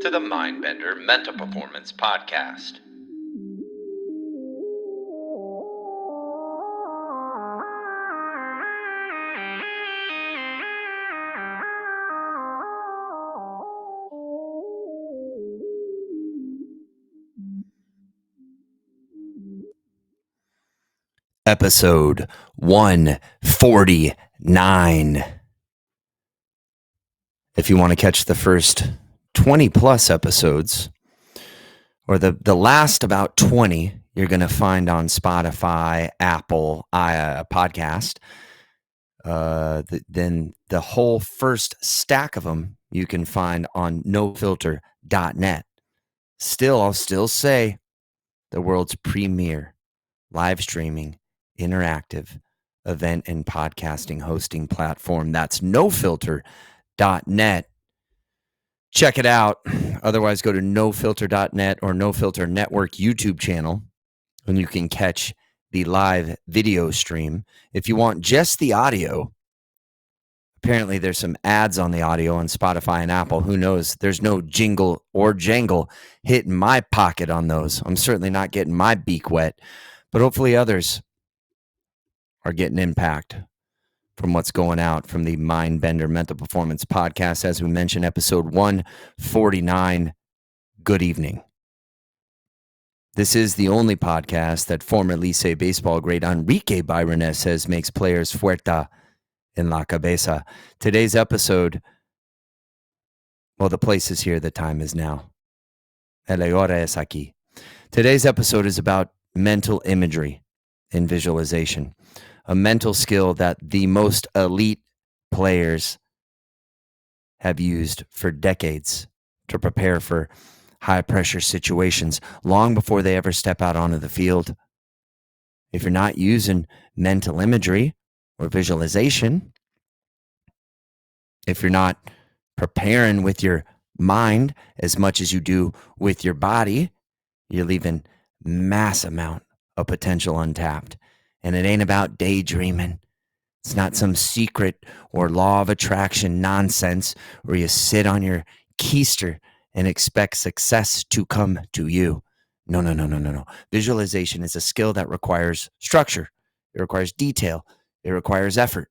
to the Mindbender Mental Performance Podcast. Episode 149. If you want to catch the first 20 plus episodes, or the last about 20, you're going to find on Spotify, Apple, podcast. Then the whole first stack of them you can find on nofilter.net. I'll still say the world's premier live streaming, interactive event and podcasting hosting platform. That's nofilter.net. Check it out. Otherwise, go to nofilter.net or No Filter Network YouTube channel, and you can catch the live video stream. If you want just the audio, apparently there's some ads on the audio on Spotify and Apple. Who knows? There's no jingle or jangle hitting my pocket on those. I'm certainly not getting my beak wet, but hopefully others are getting impact from what's going out from the Mindbender Mental Performance Podcast. As we mentioned, episode 149. Good evening. This is the only podcast that former Licey baseball great Enrique Byrones says makes players fuerza en la cabeza. Today's episode, well, the place is here, the time is now. El hora es aquí. Today's episode is about mental imagery and visualization, a mental skill that the most elite players have used for decades to prepare for high-pressure situations long before they ever step out onto the field. If you're not using mental imagery or visualization, if you're not preparing with your mind as much as you do with your body, you're leaving mass amount of potential untapped. And it ain't about daydreaming. It's not some secret or law of attraction nonsense where you sit on your keister and expect success to come to you. No. Visualization is a skill that requires structure. It requires detail. It requires effort.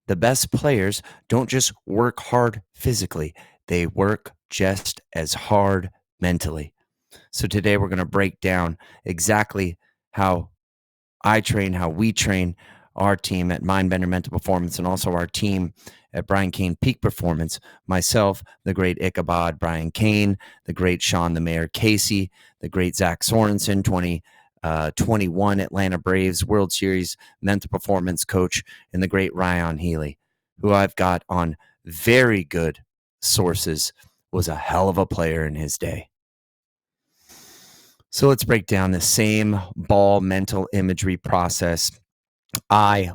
The best players don't just work hard physically. They work just as hard mentally. So today we're going to break down exactly how I train, how we train our team at Mindbender Mental Performance, and also our team at Brian Cain Peak Performance. Myself, the great Ichabod Brian Cain, the great Sean the Mayor Casey, the great Zach Sorensen, 2021 Atlanta Braves World Series mental performance coach, and the great Ryan Healy, who I've got on very good sources, was a hell of a player in his day. So let's break down the same ball mental imagery process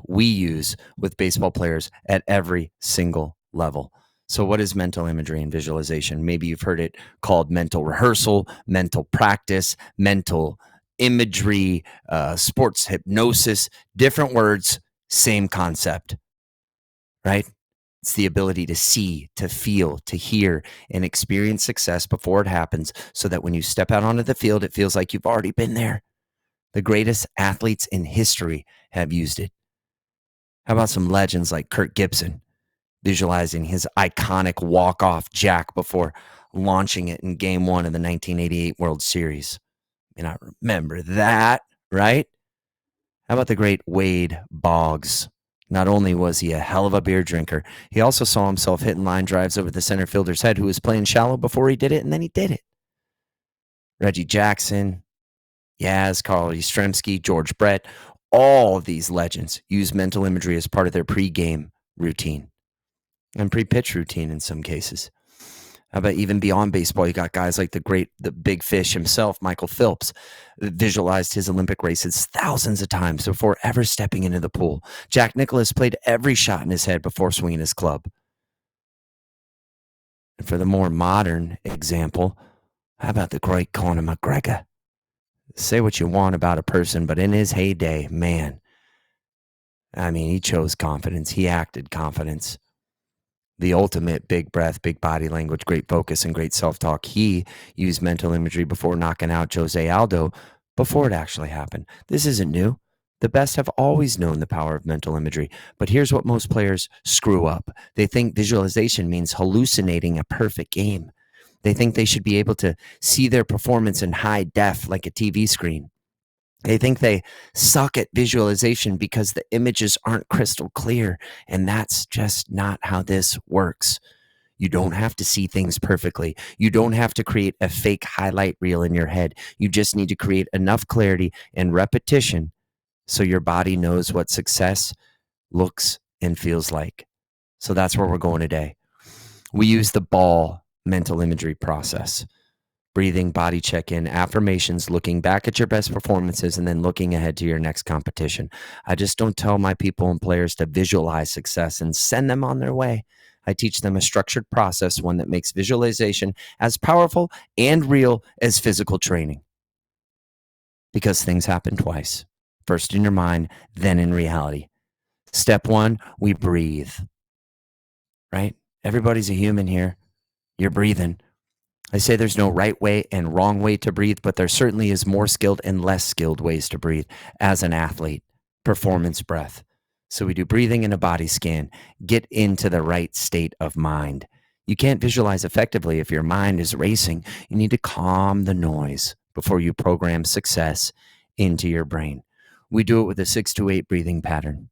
we use with baseball players at every single level. So what is mental imagery and visualization? Maybe you've heard it called mental rehearsal, mental practice, mental imagery, sports hypnosis, different words, same concept, right? It's the ability to see, to feel, to hear, and experience success before it happens so that when you step out onto the field, it feels like you've already been there. The greatest athletes in history have used it. How about some legends like Kirk Gibson, visualizing his iconic walk-off jack before launching it in Game 1 of the 1988 World Series? I remember that, right? How about the great Wade Boggs? Not only was he a hell of a beer drinker, he also saw himself hitting line drives over the center fielder's head who was playing shallow before he did it, and then he did it. Reggie Jackson, Yaz, Carl Yastrzemski, George Brett, all of these legends use mental imagery as part of their pre-game routine and pre-pitch routine in some cases. How about even beyond baseball? You got guys like the big fish himself, Michael Phelps, visualized his Olympic races thousands of times before ever stepping into the pool. Jack Nicklaus played every shot in his head before swinging his club. And for the more modern example, how about the great Conor McGregor? Say what you want about a person, but in his heyday, man, he chose confidence. He acted confidence. the ultimate big breath, big body language, great focus, and great self-talk. He used mental imagery before knocking out Jose Aldo before it actually happened. This isn't new. The best have always known the power of mental imagery. But here's what most players screw up. They think visualization means hallucinating a perfect game. They think they should be able to see their performance in high def like a TV screen. They think they suck at visualization because the images aren't crystal clear, and that's just not how this works. You don't have to see things perfectly. You don't have to create a fake highlight reel in your head. You just need to create enough clarity and repetition so your body knows what success looks and feels like. So that's where we're going today. We use the ball mental imagery process. Breathing, body check-in, affirmations, looking back at your best performances, and then looking ahead to your next competition. I just don't tell my people and players to visualize success and send them on their way. I teach them a structured process, one that makes visualization as powerful and real as physical training. Because things happen twice. First in your mind, then in reality. Step one, we breathe. Right? Everybody's a human here. You're breathing. I say there's no right way and wrong way to breathe, but there certainly is more skilled and less skilled ways to breathe as an athlete. Performance breath. So we do breathing and a body scan. Get into the right state of mind. You can't visualize effectively if your mind is racing. You need to calm the noise before you program success into your brain. We do it with a 6-8 breathing pattern.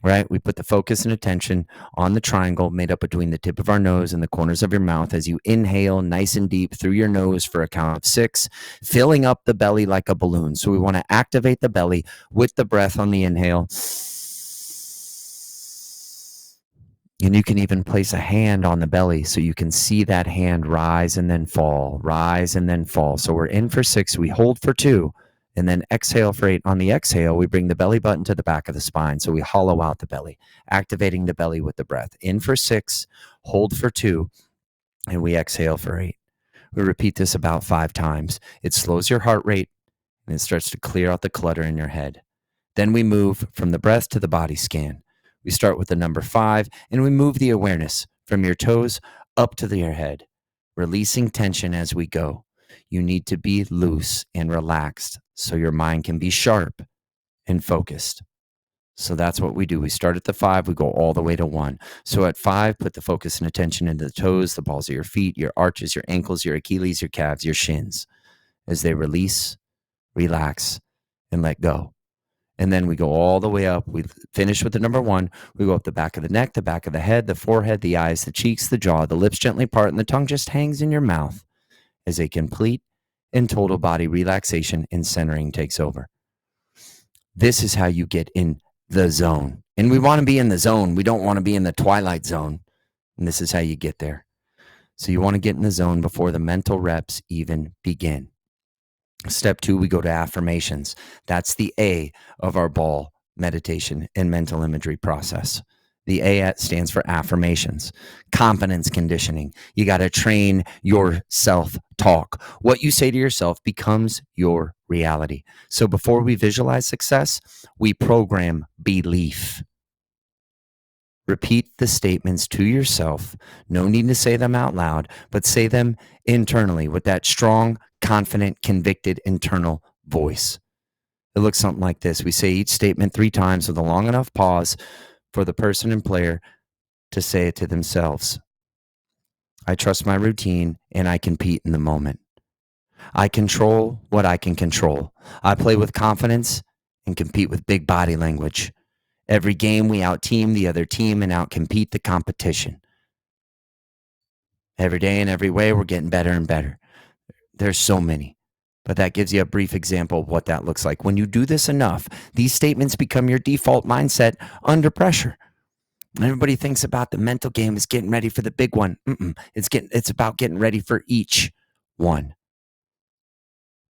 Right? We put the focus and attention on the triangle made up between the tip of our nose and the corners of your mouth as you inhale nice and deep through your nose for a count of 6, filling up the belly like a balloon. So we want to activate the belly with the breath on the inhale. And you can even place a hand on the belly so you can see that hand rise and then fall, rise and then fall. So we're in for 6, we hold for 2. And then exhale for 8. On the exhale, we bring the belly button to the back of the spine. So we hollow out the belly, activating the belly with the breath. In for 6, hold for 2, and we exhale for 8. We repeat this about 5 times. It slows your heart rate, and it starts to clear out the clutter in your head. Then we move from the breath to the body scan. We start with the number 5, and we move the awareness from your toes up to your head, releasing tension as we go. You need to be loose and relaxed so your mind can be sharp and focused. So that's what we do. We start at the 5, we go all the way to 1. So at 5, put the focus and attention into the toes, the balls of your feet, your arches, your ankles, your Achilles, your calves, your shins. As they release, relax, and let go. And then we go all the way up. We finish with the number 1. We go up the back of the neck, the back of the head, the forehead, the eyes, the cheeks, the jaw, the lips gently part, and the tongue just hangs in your mouth as a complete and total body relaxation and centering takes over. This is how you get in the zone. And we want to be in the zone. We don't want to be in the twilight zone. And this is how you get there. So you want to get in the zone before the mental reps even begin. Step 2, we go to affirmations. That's the A of our ball meditation and mental imagery process. The A stands for affirmations, confidence conditioning. You got to train your self-talk. What you say to yourself becomes your reality. So before we visualize success, we program belief. Repeat the statements to yourself. No need to say them out loud, but say them internally with that strong, confident, convicted internal voice. It looks something like this. We say each statement 3 times with a long enough pause for the person and player to say it to themselves. I trust my routine and I compete in the moment. I control what I can control. I play with confidence and compete with big body language. Every game we out-team the other team and out-compete the competition. Every day and every way we're getting better and better. There's so many. But that gives you a brief example of what that looks like. When you do this enough, these statements become your default mindset under pressure. Everybody thinks about the mental game as getting ready for the big one. It's about getting ready for each one.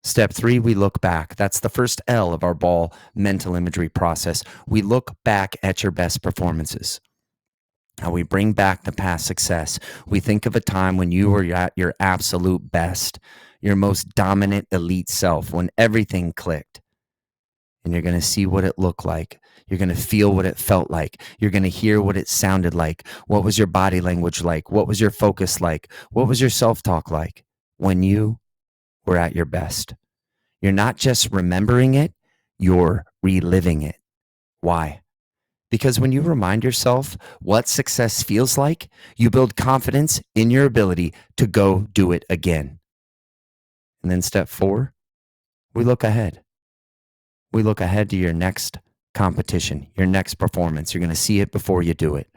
Step 3, we look back. That's the first L of our ball mental imagery process. We look back at your best performances. How we bring back the past success. We think of a time when you were at your absolute best, your most dominant elite self, when everything clicked. and you're going to see what it looked like. You're going to feel what it felt like. You're going to hear what it sounded like. What was your body language like? What was your focus like? What was your self-talk like when you were at your best? You're not just remembering it, you're reliving it. Why? Because when you remind yourself what success feels like, you build confidence in your ability to go do it again. And then step 4, we look ahead. We look ahead to your next competition, your next performance. You're going to see it before you do it.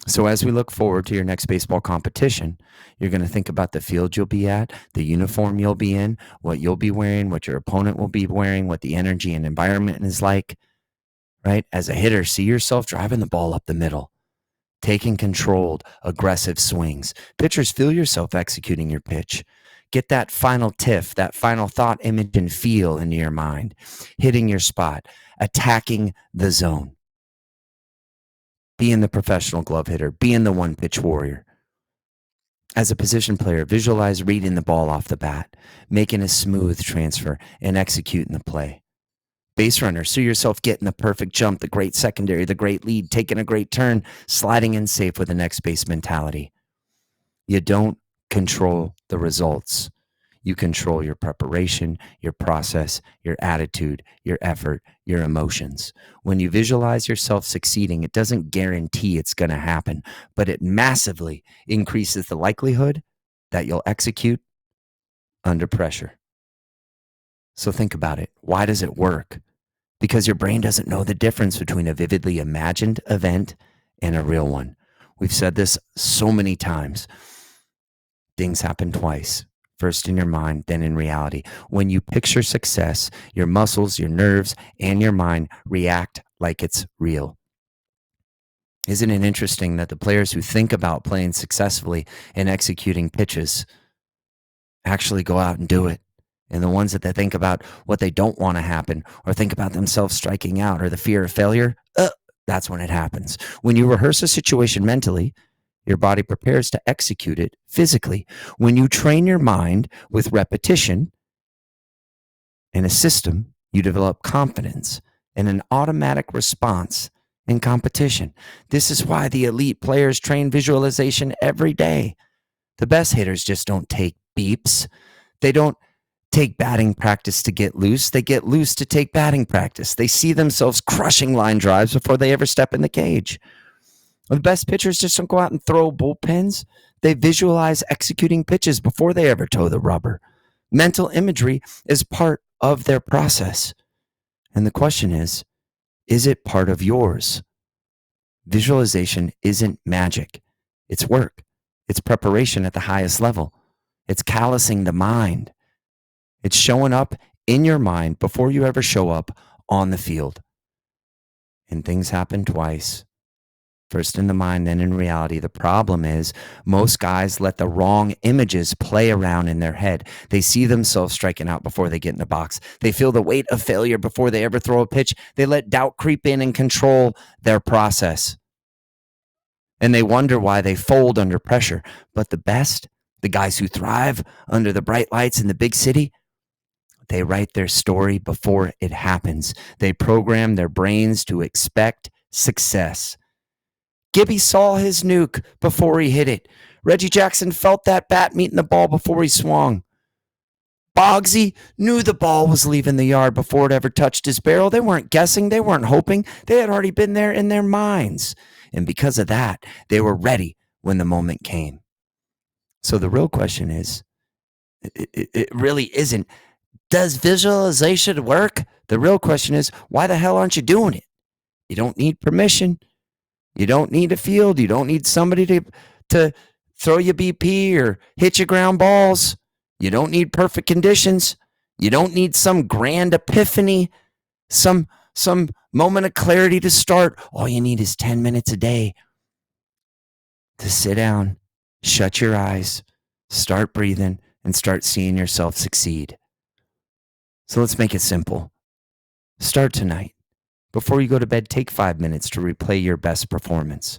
So as we look forward to your next baseball competition, you're going to think about the field you'll be at, the uniform you'll be in, what you'll be wearing, what your opponent will be wearing, what the energy and environment is like, right? As a hitter, see yourself driving the ball up the middle, taking controlled, aggressive swings. Pitchers, feel yourself executing your pitch. Get that final tiff, that final thought, image, and feel into your mind, hitting your spot, attacking the zone. Being the professional glove hitter, being the one-pitch warrior. As a position player, visualize reading the ball off the bat, making a smooth transfer, and executing the play. Base runner, see yourself getting the perfect jump, the great secondary, the great lead, taking a great turn, sliding in safe with a next base mentality. You don't control the results. You control your preparation, your process, your attitude, your effort, your emotions. When you visualize yourself succeeding, it doesn't guarantee it's going to happen, but it massively increases the likelihood that you'll execute under pressure. So think about it. Why does it work? Because your brain doesn't know the difference between a vividly imagined event and a real one. We've said this so many times. Things happen twice. First in your mind, then in reality. When you picture success, your muscles, your nerves, and your mind react like it's real. Isn't it interesting that the players who think about playing successfully and executing pitches actually go out and do it? And the ones that they think about what they don't want to happen or think about themselves striking out or the fear of failure, that's when it happens. When you rehearse a situation mentally, your body prepares to execute it physically. When you train your mind with repetition and a system, you develop confidence and an automatic response in competition. This is why the elite players train visualization every day. The best hitters just don't take beeps. They don't take batting practice to get loose. They get loose to take batting practice. They see themselves crushing line drives before they ever step in the cage. The best pitchers just don't go out and throw bullpens. They visualize executing pitches before they ever toe the rubber. Mental imagery is part of their process. And the question is it part of yours? Visualization isn't magic. It's work. It's preparation at the highest level. It's callousing the mind. It's showing up in your mind before you ever show up on the field. And things happen twice. First in the mind, then in reality. The problem is most guys let the wrong images play around in their head. They see themselves striking out before they get in the box. They feel the weight of failure before they ever throw a pitch. They let doubt creep in and control their process. And they wonder why they fold under pressure. But the best, the guys who thrive under the bright lights in the big city, they write their story before it happens. They program their brains to expect success. Gibby saw his nuke before he hit it. Reggie Jackson felt that bat meeting the ball before he swung. Boggsy knew the ball was leaving the yard before it ever touched his barrel. They weren't guessing. They weren't hoping. They had already been there in their minds. And because of that, they were ready when the moment came. So the real question is, it really isn't, does visualization work? The real question is, why the hell aren't you doing it? You don't need permission. You don't need a field. You don't need somebody to throw you BP or hit you ground balls. You don't need perfect conditions. You don't need some grand epiphany, some moment of clarity to start. All you need is 10 minutes a day to sit down, shut your eyes, start breathing, and start seeing yourself succeed. So let's make it simple. Start tonight. Before you go to bed, take 5 minutes to replay your best performance.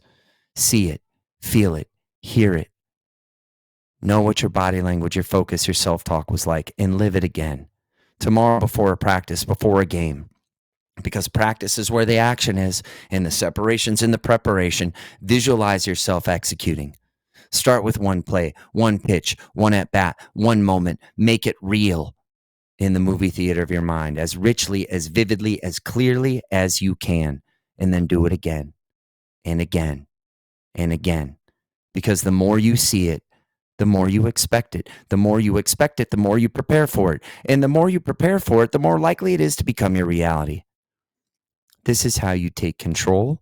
See it, feel it, hear it. Know what your body language, your focus, your self-talk was like, and live it again. Tomorrow, before a practice, before a game. because practice is where the action is, and the separation's in the preparation. Visualize yourself executing. Start with one play, one pitch, one at bat, one moment. Make it real in the movie theater of your mind, as richly, as vividly, as clearly as you can. And then do it again and again and again. Because the more you see it, the more you expect it. The more you expect it, the more you prepare for it. And the more you prepare for it, the more likely it is to become your reality. This is how you take control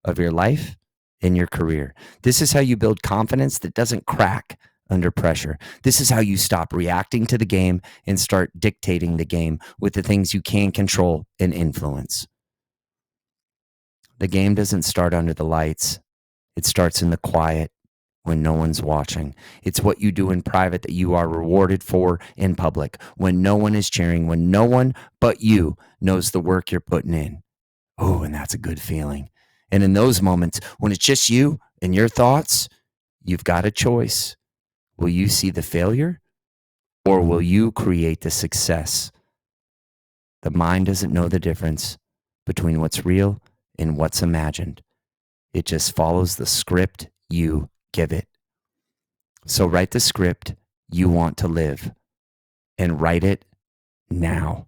of your life and your career. This is how you build confidence that doesn't crack under pressure. This is how you stop reacting to the game and start dictating the game with the things you can control and influence. The game doesn't start under the lights. It starts in the quiet when no one's watching. It's what you do in private that you are rewarded for in public, when no one is cheering, when no one but you knows the work you're putting in. Oh, and that's a good feeling. And in those moments, when it's just you and your thoughts, you've got a choice. Will you see the failure, or will you create the success? The mind doesn't know the difference between what's real and what's imagined. It just follows the script you give it. So write the script you want to live, and write it now.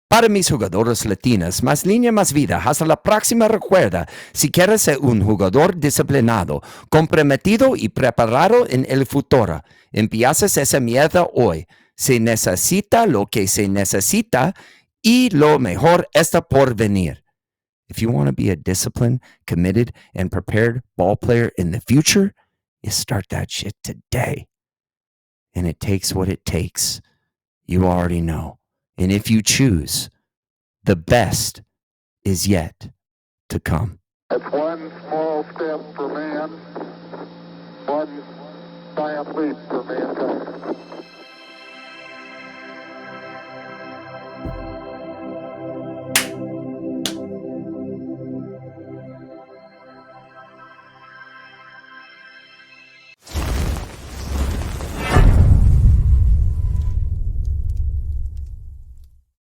Para mis jugadores latinos, más línea, más vida. Hasta la próxima. Recuerda, si quieres ser un jugador disciplinado, comprometido y preparado en el futuro, empiezas esa mierda hoy. Se necesita lo que se necesita y lo mejor está por venir. If you want to be a disciplined, committed, and prepared ball player in the future, you start that shit today. And it takes what it takes. You already know. And if you choose, the best is yet to come. That's one small step for man, one giant leap for mankind.